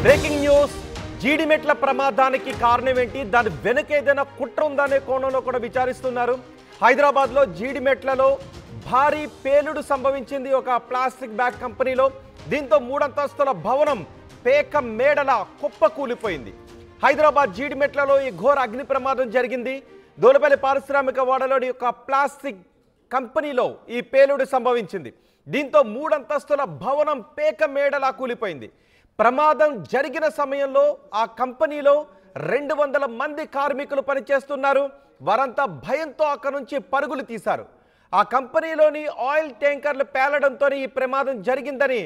Breaking news Jeedimetla ప్రమాదానికి కారణం ఏంటి దాని వెనుక ఏదైనా కుట్ర ఉందనే కోణంలో కూడా విచారిస్తున్నారు హైదరాబాద్లో జీడిమెట్లలో భారీ పేలుడు సంభవించింది ఒక ప్లాస్టిక్ బ్యాగ్ కంపెనీలో దీంతో 3 అంతస్తుల భవనం పేక మేడల కుప్పకూలిపోయింది హైదరాబాద్ జీడిమెట్లలో ఈ ఘోర అగ్ని ప్రమాదం జరిగింది దోలపల్లి పారిశ్రామిక వాడలోని ఒక ప్లాస్టిక్ కంపెనీలో ఈ పేలుడు సంభవించింది దీంతో 3 అంతస్తుల భవనం పేక మేడల కూలిపోయింది ప్రమాదం జరిగిన సమయంలో ఆ కంపెనీలో 200 మంది కార్మికులు పనిచేస్తున్నారు వారంతా భయంతో అక్కడి నుంచి పరుగులు తీశారు ఆ కంపెనీలోని ఆయిల్ ట్యాంకర్లు పేలడంతో ఈ ప్రమాదం జరిగిందని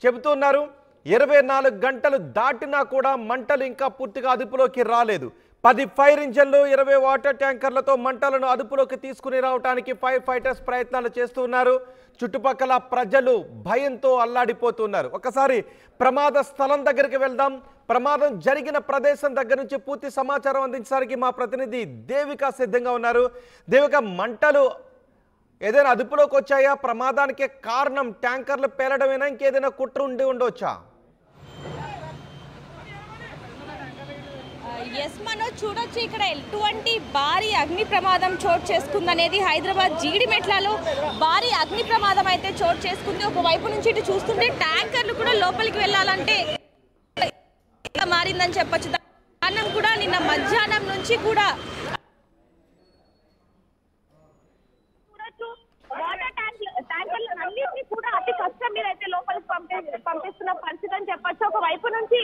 చెబుతున్నారు 24 గంటలు దాటినా కూడా మంటలు ఇంకా పూర్తిగా అదుపులోకి రాలేదు 10 ఫైర్ ఇంజన్లు 20 వాటర్ ట్యాంకర్లతో మంటలను అదుపులోకి తీసుకుని రావడానికి ఫైర్ ఫైటర్స్ ప్రయత్నాలు చేస్తున్నారు చుట్టుపక్కల ప్రజలు భయంతో అల్లాడిపోతున్నారు ఒకసారి ప్రమాద స్థలం దగ్గరికి వెళ్దాం ప్రమాదం జరిగిన ప్రదేశం దగ్గర నుంచి పూర్తి సమాచారం అందించడానికి మా ప్రతినిధి దేవిక సిద్ధంగా ఉన్నారు దేవిక మంటలు ఏదైనా అదుపులోకి వచ్చాయా ప్రమాదానికి కారణం ట్యాంకర్లు పేలడమేనా ఇంకేదైనా కుట్ర ఉండొచ్చా ఎస్ మనోజ్ చూడొచ్చు ఇక్కడ ఎటువంటి భారీ అగ్ని ప్రమాదం చోటు చేసుకుందనేది హైదరాబాద్ జీడిమెట్లలో భారీ అగ్ని ప్రమాదం అయితే చోటు చేసుకుంది ఒకవైపు నుంచి ఇటు చూస్తుంటే ట్యాంకర్లు కూడా లోపలికి వెళ్ళాలంటే మారిందని చెప్పొచ్చు కారణం కూడా నిన్న మధ్యాహ్నం నుంచి కూడా వాటర్ ట్యాంకర్లు అన్నింటినీ కూడా అతి కష్టం మీద అయితే లోపలికి పంపిస్తున్న పరిస్థితి అని చెప్పొచ్చు ఒకవైపు నుంచి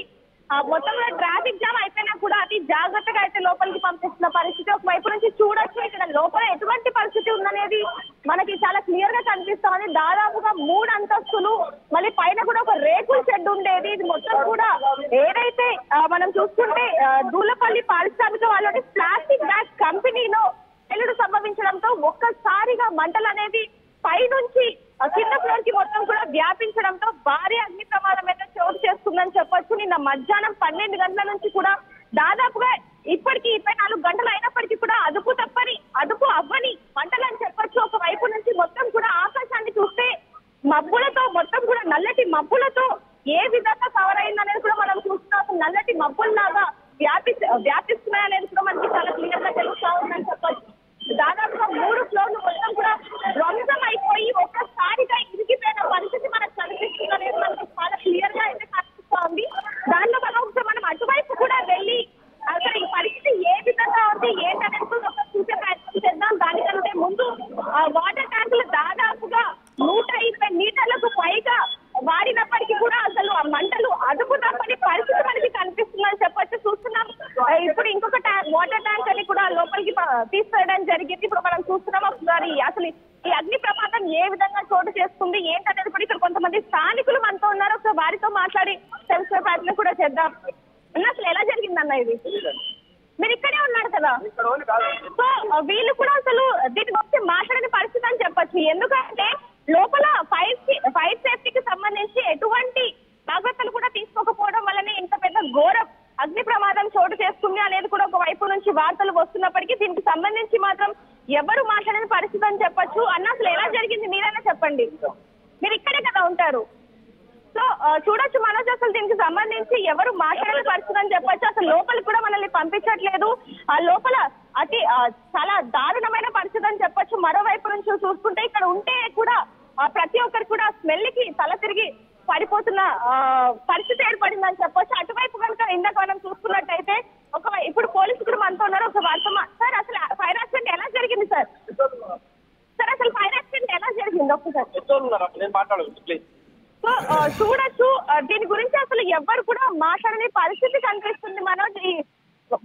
మొత్తం ట్రాఫిక్ జామ్ అయిపోయినా కూడా అతి జాగ్రత్తగా అయితే లోపలికి పంపిస్తున్న పరిస్థితి ఒకవైపు నుంచి చూడొచ్చు ఇక్కడ లోపల ఎటువంటి పరిస్థితి ఉందనేది మనకి చాలా క్లియర్ గా కనిపిస్తుంది దాదాపుగా 3 అంతస్తులు మళ్ళీ పైన కూడా ఒక రేకుల షెడ్ ఉండేది ఇది మొత్తం కూడా ఏదైతే మనం చూసుకుంటే దూలపల్లి పారిశ్రామిక వాళ్ళని ప్లాస్టిక్ బ్యాగ్ కంపెనీలో పేలుడు సంభవించడంతో ఒక్కసారిగా మంటలు అనేది పై నుంచి కింద ఫ్లోర్ కి మొత్తం కూడా వ్యాపించడంతో భారీ అగ్ని ప్రమాదం అయితే చోటు చేసుకుందని చెప్పొచ్చు నిన్న మధ్యాహ్నం 12 గంటల నుంచి కూడా దాదాపుగా ఇప్పటికి 24 గంటలు అయినప్పటికీ కూడా అదుపు అవ్వని మంటలు అని చెప్పొచ్చు ఒకవైపు నుంచి మొత్తం కూడా ఆకాశాన్ని చూస్తే మబ్బులతో మొత్తం కూడా నల్లటి మబ్బులతో ఏ విధంగా కవర్ అయిందనేది కూడా మనం చూస్తున్నాం నల్లటి మబ్బుల్లాగా వ్యాపిస్తున్నాయనేది కూడా మనకి చాలా క్లియర్ గా తెలుస్తా ఉందని చెప్పొచ్చు దాదాపుగా 3 ఫ్లోర్లు మొత్తం కూడా ధ్వంసం అయిపోయి ఒక్కసారిగా ఇరిగిపోయిన పరిస్థితి మనకు కనిపిస్తుంది అనేది మనకు చాలా క్లియర్ గా అయితే కనిపిస్తా ఉంది దానిలో మనం అటువైపు కూడా వెళ్ళి అసలు ఈ పరిస్థితి ఏ విధంగా ఉంది ఏంటనేది చూసే ప్రయత్నం చేద్దాం దానికంటే ముందు వాటర్ ట్యాంకులు దాదాపుగా 120 మీటర్లకు పైగా వాడినప్పటికీ కూడా అసలు ఆ మంటలు అదుపు తప్పని పరిస్థితి మనకి కనిపిస్తుందని చెప్పొచ్చు చూస్తున్నాం ఇప్పుడు ఇంకొక వాటర్ ట్యాంక్ అని కూడా లోపలికి తీసుకెళ్ళడం జరిగింది ఇప్పుడు మనం చూస్తున్నాం ఒకసారి అసలు ఈ అగ్ని ప్రమాదం ఏ విధంగా చోటు చేసుకుంది ఏంటనేది కూడా ఇక్కడ కొంతమంది స్థానికులు మనతో ఉన్నారు ఒకసారి వారితో మాట్లాడి తెలుసుకునే ప్రయత్నం కూడా చేద్దాం అసలు ఎలా జరిగిందన్న ఇది మీరు ఇక్కడే ఉన్నారు కదా సో వీళ్ళు కూడా అసలు దీని గురించి మాట్లాడిన పరిస్థితి అని చెప్పొచ్చు ఎందుకంటే లోపల ఫైర్ సేఫ్టీకి సంబంధించి ఎటువంటి జాగ్రత్తలు కూడా తీసుకోకపోవడం వల్లనే ఇంత పెద్ద ఘోరం అగ్ని ప్రమాదం చోటు చేసుకుంది అనేది కూడా ఒక వైపు నుంచి వార్తలు వస్తున్నప్పటికీ దీనికి సంబంధించి మాత్రం ఎవరు మాట్లాడిన పరిస్థితి అని చెప్పొచ్చు అన్న అసలు ఎలా జరిగింది మీరైనా చెప్పండి మీరు ఇక్కడే కదా ఉంటారు సో చూడొచ్చు మనోజ్ అసలు దీనికి సంబంధించి ఎవరు మాట్లాడిన పరిస్థితి అని చెప్పొచ్చు అసలు లోపలికి కూడా మనల్ని పంపించట్లేదు ఆ లోపల చాలా దారుణమైన పరిస్థితి అని చెప్పొచ్చు మరోవైపు నుంచి చూసుకుంటే ఇక్కడ ఉంటే కూడా ప్రతి ఒక్కరికి కూడా స్మెల్ కి తల తిరిగి పడిపోతున్న పరిస్థితి ఏర్పడిందని చెప్పొచ్చు అటువైపు కనుక ఇందాక మనం చూసుకున్నట్టయితే ఇప్పుడు పోలీసులు కూడా మనతో ఉన్నారు ఒక వార్త సార్ అసలు ఫైర్ యాక్సిడెంట్ ఎలా జరిగింది సార్ అసలు ఫైర్ యాక్సిడెంట్ ఎలా జరిగింది ఒక్కసారి సో చూడొచ్చు దీని గురించి అసలు ఎవరు కూడా మాట్లాడని పరిస్థితి కనిపిస్తుంది మనోజ్ ఈ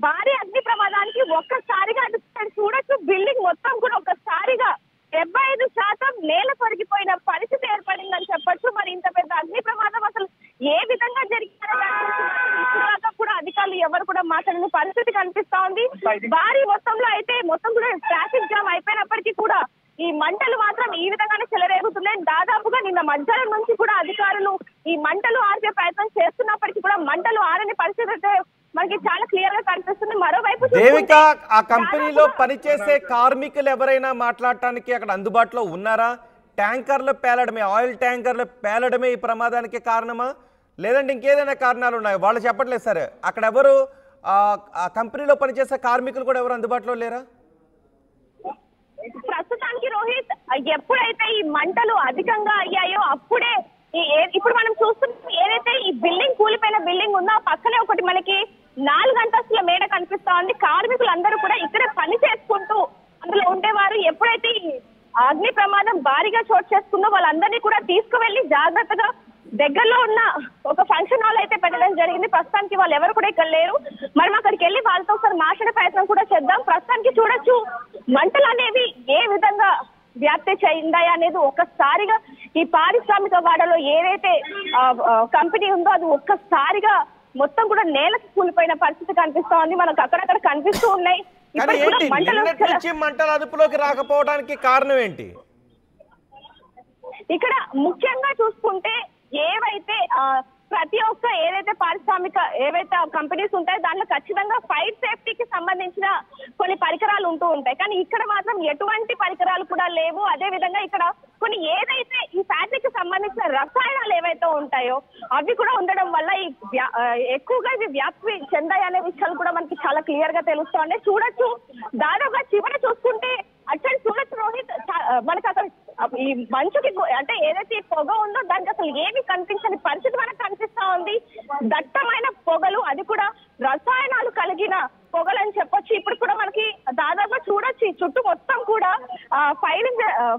భారీ అగ్ని ప్రమాదానికి ఒక్కసారిగా చూడొచ్చు బిల్డింగ్ మొత్తం కూడా ఒక్కసారిగా 75% నేల కొరిగిపోయిన పరిస్థితి ఏర్పడిందని చెప్పొచ్చు మరి ఇంత పెద్ద అగ్ని ప్రమాదం అసలు ఏ విధంగా జరిగిందో కూడా అధికారులు ఎవరు కూడా మాట్లాడిన పరిస్థితి కనిపిస్తా ఉంది భారీ మొత్తంలో అయితే మొత్తం కూడా ట్రాఫిక్ జామ్ అయిపోయినప్పటికీ కూడా ఈ మంటలు మాత్రం ఈ విధంగానే చెలరేగుతున్నాయి దాదాపుగా నిన్న మధ్యాహ్నం నుంచి కూడా అధికారులు ఈ మంటలు ఆర్పే ప్రయత్నం చేస్తున్నప్పటికీ కూడా మంటలు ఆరని పరిస్థితి అయితే మనకి చాలా క్లియర్ గా కనిపిస్తుంది మరోవైపు దేవిక ఆ కంపెనీలో పనిచేసే కార్మికులు ఎవరైనా మాట్లాడటానికి అక్కడ అందుబాటులో ఉన్నారా ట్యాంకర్లు పేలడమే ఆయిల్ ట్యాంకర్లు పేలడమే ఈ ప్రమాదానికి కారణమా లేదంటే ఇంకేదైనా కారణాలు ఉన్నాయి? వాళ్ళు చెప్పట్లేదు సార్. అక్కడ ఎవరు ఆ కంపెనీలో పనిచేసే కార్మికులు కూడా ఎవరు అందుబాటులో లేరా? ప్రస్తుతానికి రోహిత్, ఎప్పుడైతే ఈ మంటలు అధికంగా అయ్యాయో అప్పుడే ఇప్పుడు మనం చూస్తున్నాం, ఏదైతే ఈ బిల్డింగ్ కూలిపోయిన బిల్డింగ్ ఉందో ఆ పక్కనే ఒకటి మనకి 4 అంతస్తుల మేడ కనిపిస్తా ఉంది. కార్మికులందరూ కూడా ఇక్కడే పని చేసుకుంటూ అందులో ఉండేవారు. ఎప్పుడైతే ఈ అగ్ని ప్రమాదం భారీగా చోటు చేసుకుందో వాళ్ళందరినీ కూడా తీసుకువెళ్లి జాగ్రత్తగా దగ్గరలో ఉన్న ఒక ఫంక్షన్ హాల్ అయితే పెట్టడం జరిగింది. ప్రస్తుతానికి వాళ్ళు ఎవరు కూడా ఇక్కడ లేరు. మనం అక్కడికి వెళ్ళి వాళ్ళతో ఒకసారి మాట్లాడే ప్రయత్నం కూడా చేద్దాం. ప్రస్తుతానికి చూడొచ్చు మంటలు అనేవి ఏ విధంగా వ్యాప్తి చెందాయి అనేది ఒక్కసారిగా ఈ పారిశ్రామిక వాడలో ఏదైతే కంపెనీ ఉందో అది ఒక్కసారిగా మొత్తం కూడా నేలకు కూలిపోయిన పరిస్థితి కనిపిస్తా ఉంది. మనకు అక్కడక్కడ కనిపిస్తూ ఉన్నాయి. మంటలు అదుపులోకి రాకపోవడానికి కారణం ఏంటి? ఇక్కడ ముఖ్యంగా చూసుకుంటే ఏవైతే ప్రతి ఒక్క ఏదైతే పారిశ్రామిక ఏవైతే కంపెనీస్ ఉంటాయో దాంట్లో ఖచ్చితంగా ఫైర్ సేఫ్టీకి సంబంధించిన కొన్ని పరికరాలు ఉంటూ ఉంటాయి. కానీ ఇక్కడ మాత్రం ఎటువంటి పరికరాలు కూడా లేవు. అదే విధంగా ఇక్కడ కొన్ని ఏదైతే ఈ ఫ్యాక్టరీకి సంబంధించిన రసాయనాలు ఏవైతే ఉంటాయో అవి కూడా ఉండడం వల్ల ఈ ఎక్కువగా ఇవి వ్యాప్తి చెందాయి అనే విషయాలు కూడా మనకి చాలా క్లియర్ గా తెలుస్తోంది. చూడొచ్చు దాదాపుగా చివర చూసుకుంటే అక్కడ చూడొచ్చు రోహిత్, మనకి అక్కడ ఈ మంచుకి అంటే ఏదైతే పొగ ఉందో దానికి అసలు ఏమి కనిపించని పరిస్థితి మనకు కనిపిస్తా ఉంది. దట్టమైన పొగలు, అది కూడా రసాయనాలు కలిగిన పొగలు అని చెప్పొచ్చు. ఇప్పుడు కూడా మనకి దాదాపుగా చూడొచ్చు ఈ చుట్టూ మొత్తం కూడా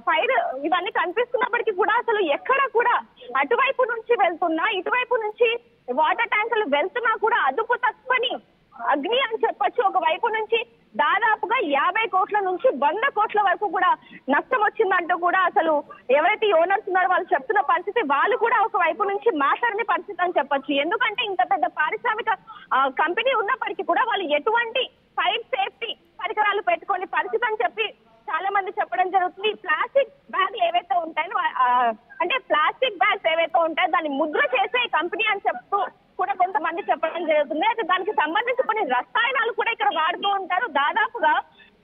ఫైర్ ఇవన్నీ కనిపిస్తున్నప్పటికీ కూడా అసలు ఎక్కడ కూడా అటువైపు నుంచి వెళ్తున్నా ఇటువైపు నుంచి వాటర్ ట్యాంకులు వెళ్తున్నా కూడా అదుపు తప్పని అగ్ని అని చెప్పొచ్చు. ఒకవైపు నుంచి దాదాపుగా 50 కోట్ల నుంచి 100 కోట్ల వరకు కూడా నష్టం వచ్చిందంటూ కూడా అసలు ఎవరైతే ఓనర్స్ ఉన్నారో వాళ్ళు చెప్తున్న పరిస్థితి, వాళ్ళు కూడా ఒకవైపు నుంచి మాట్లాడని పరిస్థితి అని చెప్పొచ్చు. ఎందుకంటే ఇంత పెద్ద పారిశ్రామిక కంపెనీ ఉన్నప్పటికీ కూడా వాళ్ళు ఎటువంటి ఫైర్ సేఫ్టీ పరికరాలు పెట్టుకోని పరిస్థితి అని చెప్పి చాలా మంది చెప్పడం జరుగుతుంది. ప్లాస్టిక్ బ్యాగ్లు ఏవైతే ఉంటాయో అంటే ప్లాస్టిక్ బ్యాగ్స్ ఏవైతే ఉంటాయో దాన్ని ముద్ర చేసే కంపెనీ అని చెప్తూ కూడా కొంతమంది చెప్పడం జరుగుతుంది. అయితే దానికి సంబంధించి కొన్ని రసాయనాలు కూడా ఇక్కడ వాడుతూ ఉంటారు. దాదాపుగా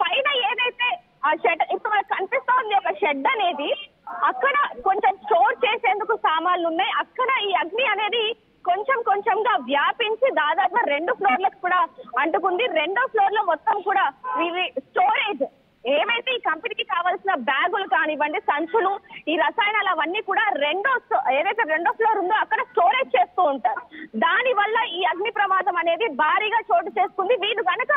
పైన ఏదైతే ఆ షెడ్ ఇప్పుడు మనకు కనిపిస్తా ఉంది ఒక షెడ్ అనేది, అక్కడ కొంచెం స్టోర్ చేసేందుకు సామాన్లు ఉన్నాయి. అక్కడ ఈ అగ్ని అనేది కొంచెం కొంచెంగా వ్యాపించి దాదాపుగా 2 ఫ్లోర్లకు కూడా అంటుకుంది. 2వ ఫ్లోర్ లో మొత్తం కూడా ఇవి స్టోరేజ్ ఏవైతే ఈ కంపెనీకి కావాల్సిన బ్యాగులు కానివ్వండి, సంచులు, ఈ రసాయనాలు అవన్నీ కూడా ఏదైతే 2వ ఫ్లోర్ ఉందో అక్కడ స్టోరేజ్ చేస్తూ ఉంటారు. దాని వల్ల ఈ అగ్ని ప్రమాదం అనేది భారీగా చోటు చేసుకుంది. వీళ్ళు కనుక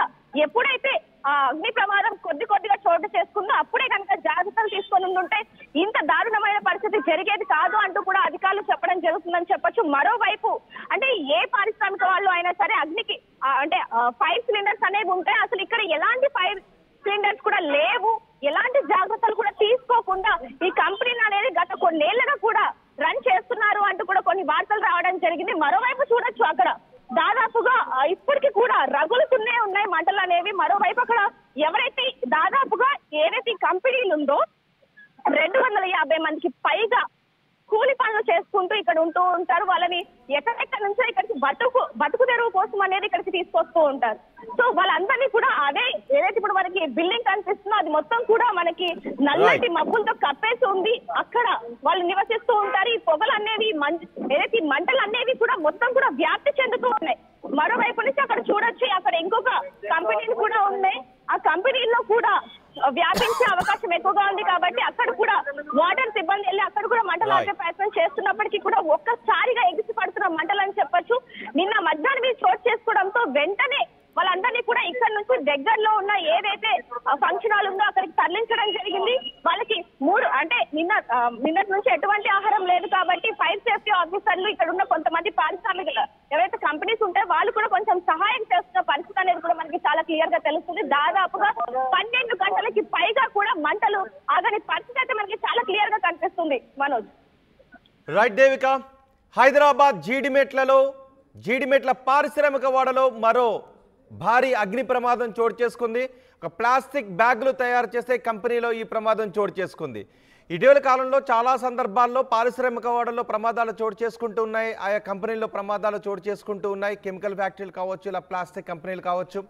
ఎప్పుడైతే ఆ అగ్ని ప్రమాదం కొద్దిగా చోటు చేసుకుందో అప్పుడే కనుక జాగ్రత్తలు తీసుకొని ఉంటే ఇంత దారుణమైన పరిస్థితి జరిగేది కాదు అంటూ కూడా అధికారులు చెప్పడం జరుగుతుందని చెప్పొచ్చు. మరోవైపు అంటే ఏ పారిశ్రామిక వాళ్ళు అయినా సరే అగ్నికి అంటే ఫైర్ సిలిండర్స్ అనేవి ఉంటాయి. అసలు ఇక్కడ ఎలాంటి ఫైర్ సిలిండర్స్ కూడా లేవు. ఎలాంటి జాగ్రత్తలు కూడా తీసుకోకుండా ఈ కంపెనీలు అనేది గత కొన్నేళ్లుగా కూడా రన్ చేస్తున్నారు అంటూ కూడా కొన్ని వార్తలు రావడం జరిగింది. మరోవైపు చూడొచ్చు అక్కడ దాదాపుగా ఇప్పటికీ కూడా రగులుతూనే ఉన్నాయి మంటలు అనేవి. మరోవైపు అక్కడ ఎవరైతే దాదాపుగా ఏదైతే కంపెనీలు ఉందో 250 మందికి పైగా కూలి పనులు చేసుకుంటూ ఇక్కడ ఉంటూ ఉంటారు. వాళ్ళని ఎక్కడెక్కడి నుంచో ఇక్కడికి బతుకు తెరువు కోసం అనేది ఇక్కడికి తీసుకొస్తూ ఉంటారు. సో వాళ్ళందరినీ కూడా అదే ఏదైతే ఇప్పుడు మనకి బిల్డింగ్ కనిపిస్తుందో అది మొత్తం కూడా మనకి నల్లటి మబ్బులతో కప్పేసి ఉంది. అక్కడ వాళ్ళు నివసిస్తూ ఉంటారు. ఈ పొగలు అనేవి ఏదైతే మంటలు అనేవి కూడా మొత్తం కూడా వ్యాప్తి చెందుతూ ఉన్నాయి. మరోవైపు నుంచి అక్కడ చూడొచ్చు అక్కడ ఇంకొక కంపెనీలు కూడా ఉన్నాయి. ఆ కంపెనీల్లో కూడా వ్యాపించే అవకాశం ఎక్కువగా ఉంది కాబట్టి అక్కడ కూడా వాటర్ సిబ్బంది వెళ్ళి అక్కడ కూడా మంటలు ఆపే ప్రయత్నం చేస్తున్నప్పటికీ కూడా ఒక్కసారిగా ఎగిసి పడుతున్న మంటలు అని చెప్పొచ్చు. నిన్న మధ్యాహ్నం చోటు చేసుకోవడంతో వెంటనే వాళ్ళందరినీ కూడా ఇక్కడ నుంచి దగ్గరలో ఉన్న ఏదైతే ఫంక్షన్ హాల్ ఉందో అక్కడికి తరలించడం జరిగింది. వాళ్ళకి నిన్నటి నుంచి ఎటువంటి ఆహారం లేదు కాబట్టి ఫైర్ సేఫ్టీ ఆఫీసర్లు ఇక్కడ ఉన్న కొంతమంది పారిశ్రామిక ఎవరైతే కంపెనీస్ ఉంటాయో వాళ్ళు కూడా కొంచెం సహాయం చేస్తున్న పరిస్థితి అనేది కూడా మనకి చాలా క్లియర్ గా తెలుస్తుంది. దాదాపుగా 12 గంటలకి పైగా కూడా మంటలు ఆగని పరిస్థితి అయితే మనకి చాలా క్లియర్ గా కనిపిస్తుంది. మనోజ్. రైట్ దేవిక, హైదరాబాద్ జీడిమెట్ల పారిశ్రామిక వాడలో మరో భారీ అగ్ని ప్రమాదం చోటు చేసుకుంది. ఒక ప్లాస్టిక్ బ్యాగులు తయారు చేసే కంపెనీలో ఈ ప్రమాదం చోటు చేసుకుంది. ఇటీవల కాలంలో చాలా సందర్భాల్లో పారిశ్రామిక వాడల్లో ప్రమాదాలు చోటు చేసుకుంటూ ఉన్నాయి. ఆయా కంపెనీల్లో ప్రమాదాలు చోటు చేసుకుంటూ ఉన్నాయి. కెమికల్ ఫ్యాక్టరీలు కావచ్చు, ఇలా ప్లాస్టిక్ కంపెనీలు కావచ్చు.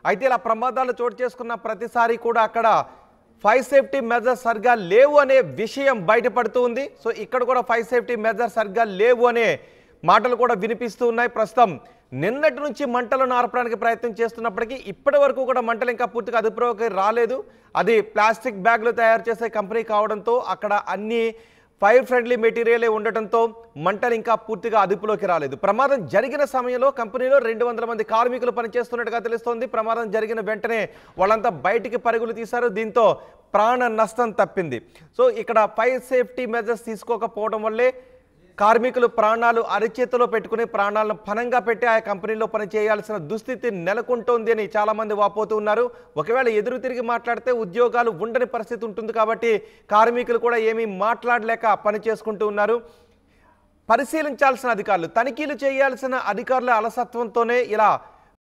అయితే ఇలా ప్రమాదాలు చోటు చేసుకున్న ప్రతిసారి కూడా అక్కడ ఫైర్ సేఫ్టీ మెజర్స్ సరిగ్గా లేవు అనే విషయం బయటపడుతూ ఉంది. సో ఇక్కడ కూడా ఫైర్ సేఫ్టీ మెజర్స్ సరిగ్గా లేవు అనే మాటలు కూడా వినిపిస్తూ ఉన్నాయి. ప్రస్తుతం నిన్నటి నుంచి మంటలను ఆర్పడానికి ప్రయత్నం చేస్తున్నప్పటికీ ఇప్పటి వరకు కూడా మంటలు ఇంకా పూర్తిగా అదుపులోకి రాలేదు. అది ప్లాస్టిక్ బ్యాగ్లు తయారు చేసే కంపెనీ కావడంతో అక్కడ అన్ని ఫైర్ ఫ్రెండ్లీ మెటీరియలే ఉండటంతో మంటలు ఇంకా పూర్తిగా అదుపులోకి రాలేదు. ప్రమాదం జరిగిన సమయంలో కంపెనీలో 200 మంది కార్మికులు పనిచేస్తున్నట్టుగా తెలుస్తోంది. ప్రమాదం జరిగిన వెంటనే వాళ్ళంతా బయటికి పరుగులు తీశారు. దీంతో ప్రాణ నష్టం తప్పింది. సో ఇక్కడ ఫైర్ సేఫ్టీ మెజర్స్ తీసుకోకపోవడం వల్లే కార్మికులు ప్రాణాలు అరిచేతిలో పెట్టుకుని ప్రాణాలను పణంగా పెట్టి ఆ కంపెనీలో పనిచేయాల్సిన దుస్థితి నెలకొంటోంది అని చాలామంది వాపోతూ ఉన్నారు. ఒకవేళ ఎదురు తిరిగి మాట్లాడితే ఉద్యోగాలు ఉండని పరిస్థితి ఉంటుంది కాబట్టి కార్మికులు కూడా ఏమీ మాట్లాడలేక పని చేసుకుంటూ ఉన్నారు. పరిశీలించాల్సిన అధికారులు, తనిఖీలు చేయాల్సిన అధికారుల అలసత్వంతోనే ఇలా